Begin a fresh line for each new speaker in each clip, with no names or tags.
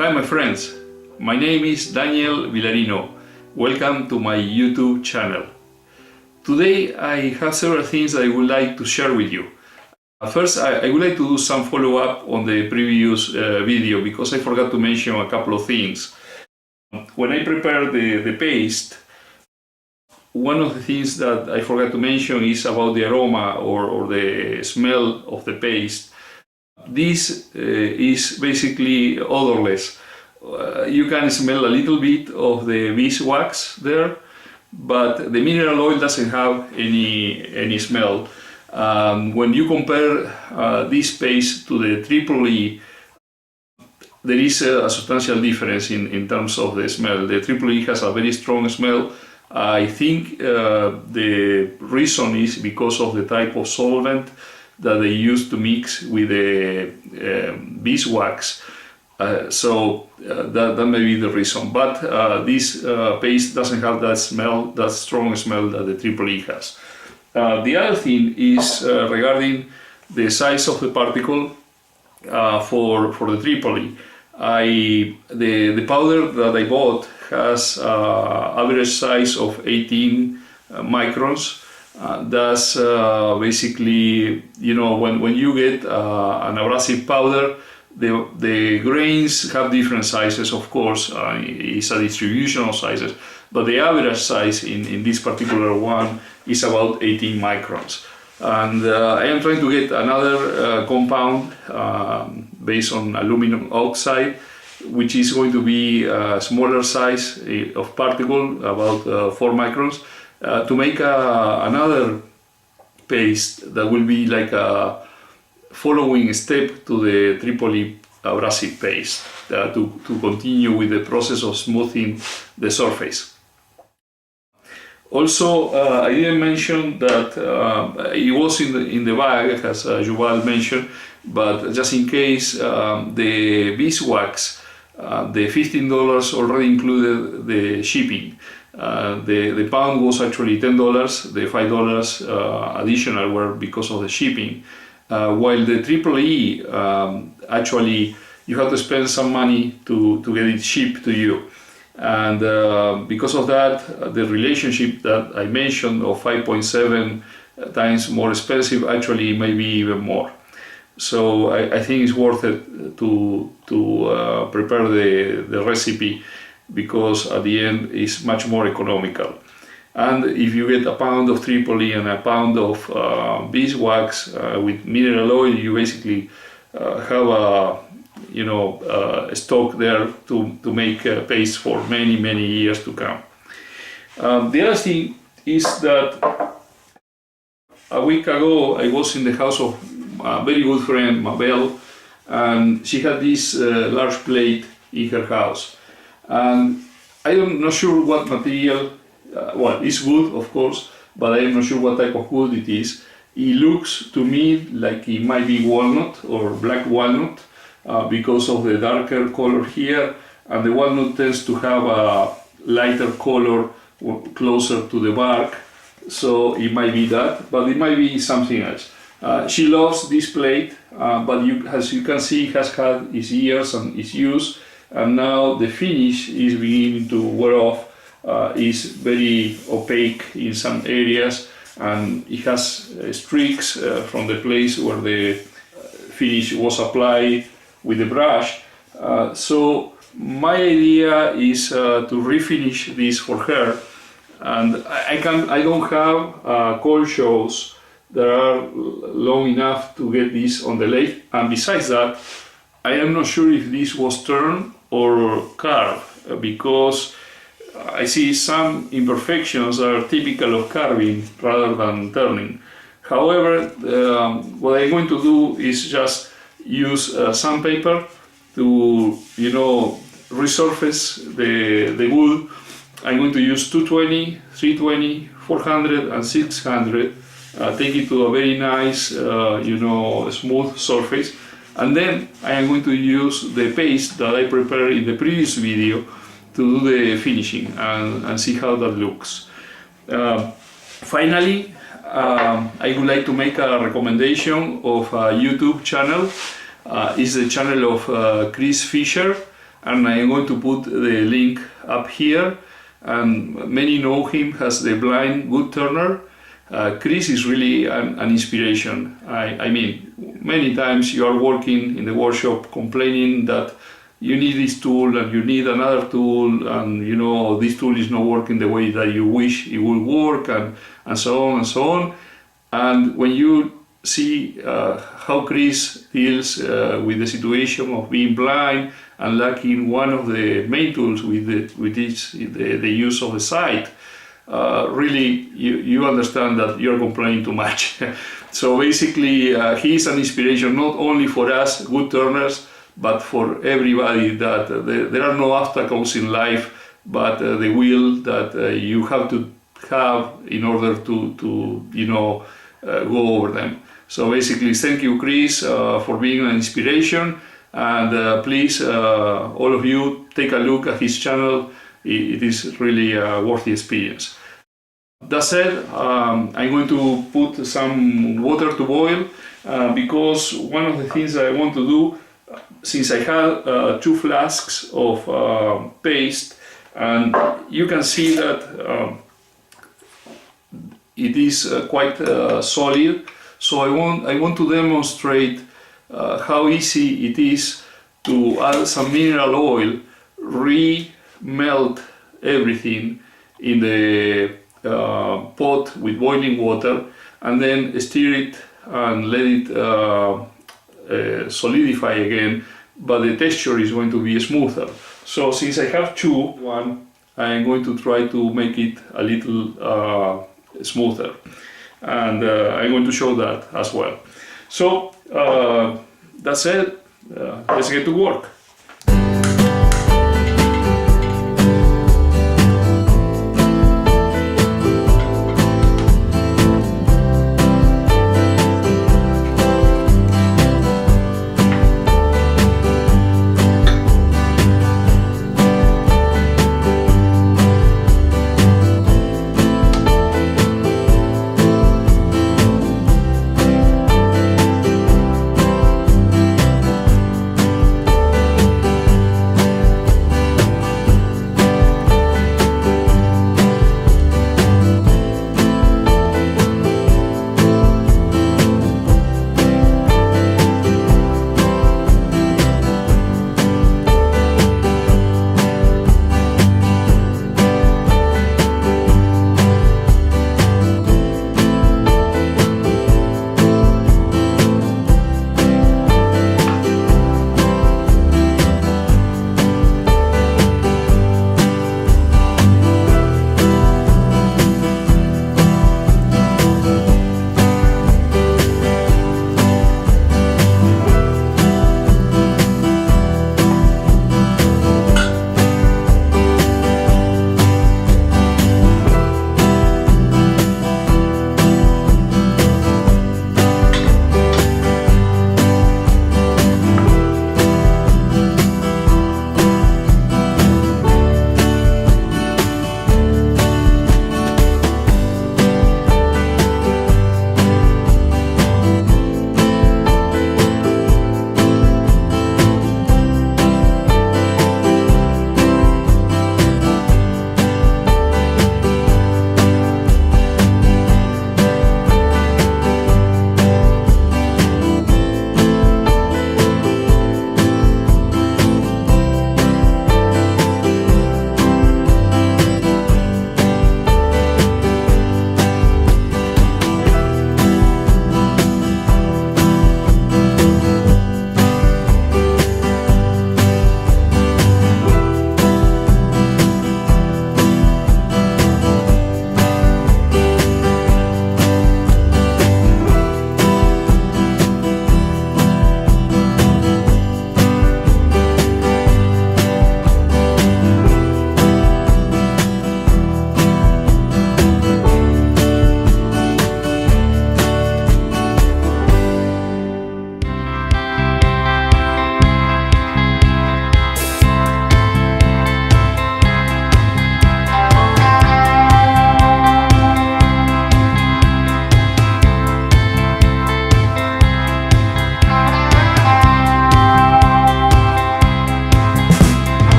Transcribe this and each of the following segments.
Hi my friends, my name is Daniel Villarino. Welcome to my YouTube channel. Today I have several things I would like to share with you. First, I would like to do some follow-up on the previous video because I forgot to mention a couple of things. When I prepared the paste, one of the things that I forgot to mention is about the aroma or the smell of the paste. This is basically odorless. You can smell a little bit of the beeswax there, but the mineral oil doesn't have any smell. When you compare this paste to the Triple E, there is a substantial difference in terms of the smell. The Triple E has a very strong smell. I think the reason is because of the type of solvent that they use to mix with the beeswax. That may be the reason. But this paste doesn't have that smell, that strong smell that the Triple E has. The other thing is regarding the size of the particle for the Triple E. The powder that I bought has average size of 18 microns. That's basically, you know, when you get an abrasive powder, the grains have different sizes, of course. It's a distribution of sizes, but the average size in this particular one is about 18 microns. And I am trying to get another compound based on aluminum oxide, which is going to be a smaller size of particle, about 4 microns, to make another paste that will be like a following step to the Triple E abrasive paste to continue with the process of smoothing the surface. Also, I didn't mention that it was in the bag, as Yuval mentioned, but just in case, the beeswax, the $15 already included the shipping. The pound was actually $10, the $5 additional were because of the shipping. While the Triple E, actually you have to spend some money to get it shipped to you. And because of that, the relationship that I mentioned of 5.7 times more expensive actually may be even more. So I think it's worth it to prepare the recipe, because at the end it's much more economical. And if you get a pound of Triple E and a pound of beeswax with mineral oil, you basically have a stock there to make paste for many years to come. The other thing is that a week ago I was in the house of a very good friend, Mabel, and she had this large plate in her house. And I am not sure what material, well, it's wood of course, but I am not sure what type of wood it is. It looks to me like it might be walnut or black walnut, because of the darker color here, and the walnut tends to have a lighter color closer to the bark, so it might be that, but it might be something else. She loves this plate, but as you can see, it has had its years and its use, and now the finish is beginning to wear off. It's very opaque in some areas, and it has streaks from the place where the finish was applied with the brush. So my idea is to refinish this for her, and I don't have coil shows that are long enough to get this on the lathe, and besides that, I am not sure if this was turned or carved, because I see some imperfections that are typical of carving rather than turning. However, what I'm going to do is just use sandpaper to, resurface the wood. I'm going to use 220, 320, 400 and 600, take it to a very nice, smooth surface, and then I am going to use the paste that I prepared in the previous video to do the finishing and see how that looks. Finally, I would like to make a recommendation of a YouTube channel. It's the channel of Chris Fisher. and I'm going to put the link up here. And many know him as the blind wood turner. Chris is really an inspiration. I mean, many times you are working in the workshop complaining that you need this tool and you need another tool, and you know this tool is not working the way that you wish it would work, and so on and so on. And when you see how Chris deals with the situation of being blind and lacking one of the main tools with the use of the sight, really you understand that you're complaining too much. So basically he's an inspiration not only for us wood turners, but for everybody, that there are no obstacles in life, but the will that you have to have in order to go over them. So basically, thank you, Chris, for being an inspiration, and please, all of you, take a look at his channel. It is really a worthy experience. That said, I'm going to put some water to boil, because one of the things that I want to do, since I have 2 flasks of paste, and you can see that it is quite solid, so I want to demonstrate how easy it is to add some mineral oil, re-melt everything in the pot with boiling water, and then stir it and let it solidify again, but the texture is going to be smoother. So since I have 2, I'm going to try to make it a little smoother, and I'm going to show that as well. So that's it. Let's get to work.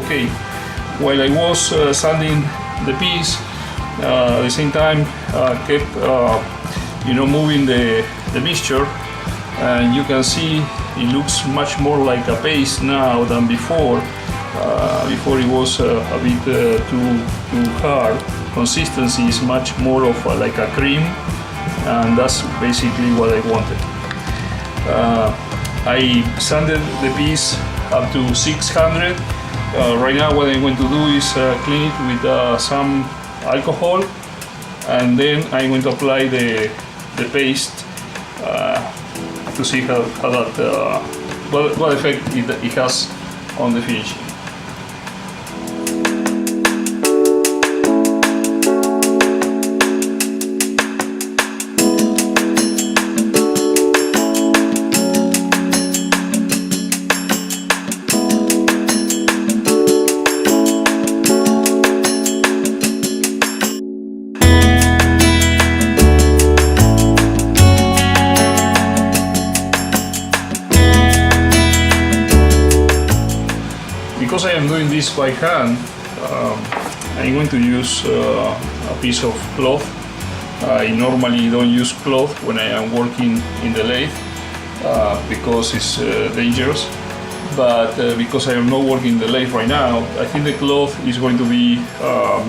Okay, while I was sanding the piece, at the same time kept moving the mixture, and you can see it looks much more like a paste now than before. Before it was a bit too hard. Consistency is much more of like a cream, and that's basically what I wanted. I sanded the piece up to 600. Right now what I'm going to do is clean it with some alcohol, and then I'm going to apply the paste to see how that what effect it has on the finishing. Because I am doing this by hand, I'm going to use a piece of cloth. I normally don't use cloth when I am working in the lathe because it's dangerous, but because I am not working in the lathe right now, I think the cloth is going to be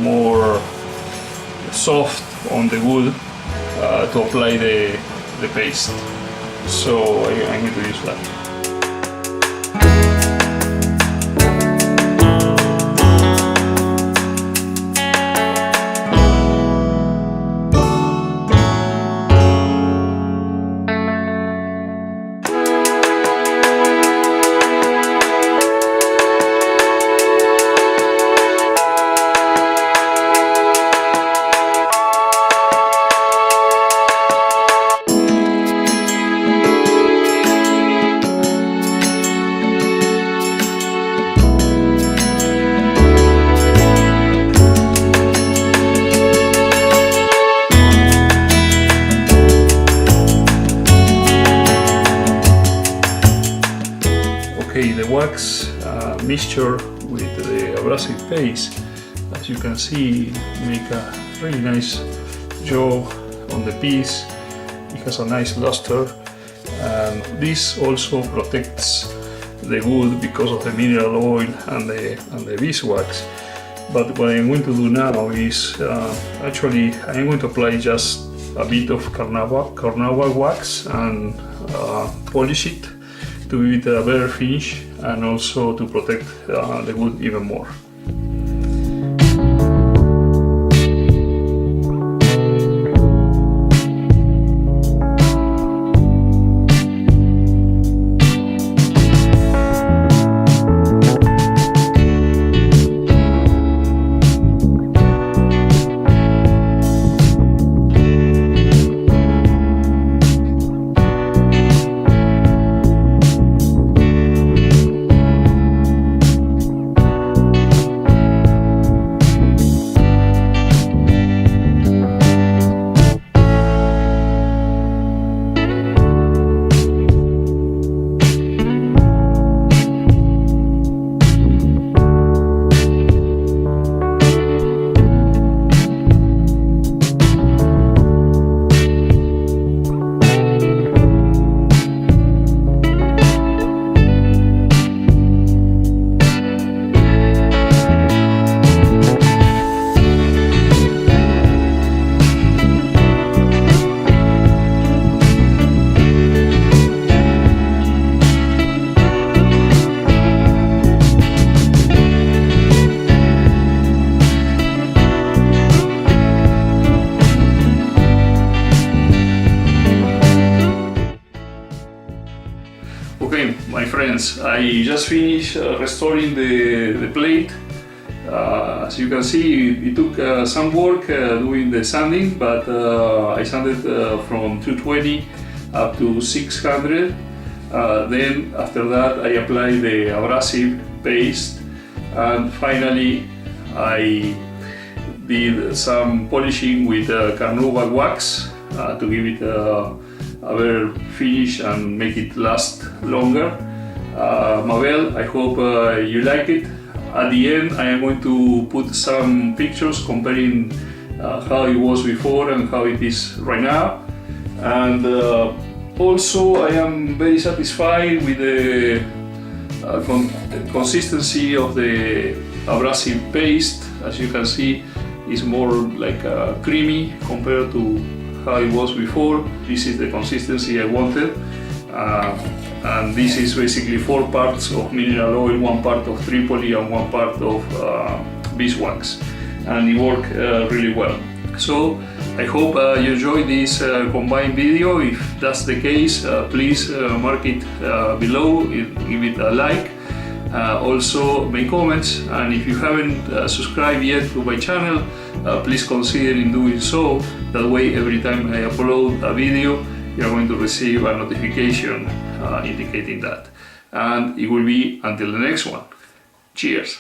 more soft on the wood to apply the paste. So I'm going to use that. Okay, the wax mixture with the abrasive paste, as you can see, make a really nice job on the piece. It has a nice luster, and this also protects the wood because of the mineral oil and the beeswax. But what I'm going to do now is actually I'm going to apply just a bit of carnauba wax and polish it to give it a better finish and also to protect the wood even more. Okay, my friends, I just finished restoring the plate. As you can see, it took some work doing the sanding, but I sanded from 220 up to 600. Then after that I applied the abrasive paste, and finally I did some polishing with carnauba wax to give it a better finish and make it last longer. Mabel, I hope you like it, At the end I am going to put some pictures comparing how it was before and how it is right now. And also I am very satisfied with the consistency of the abrasive paste. As you can see, it's more like creamy compared to how it was before. This is the consistency I wanted. And this is basically 4 parts of mineral oil, 1 part of Tripoli and 1 part of beeswax, and it worked really well. So I hope you enjoyed this combined video. If that's the case, please mark it below, give it a like, also make comments, and if you haven't subscribed yet to my channel, please consider in doing so. That way every time I upload a video you're going to receive a notification indicating that. And it will be until the next one. Cheers!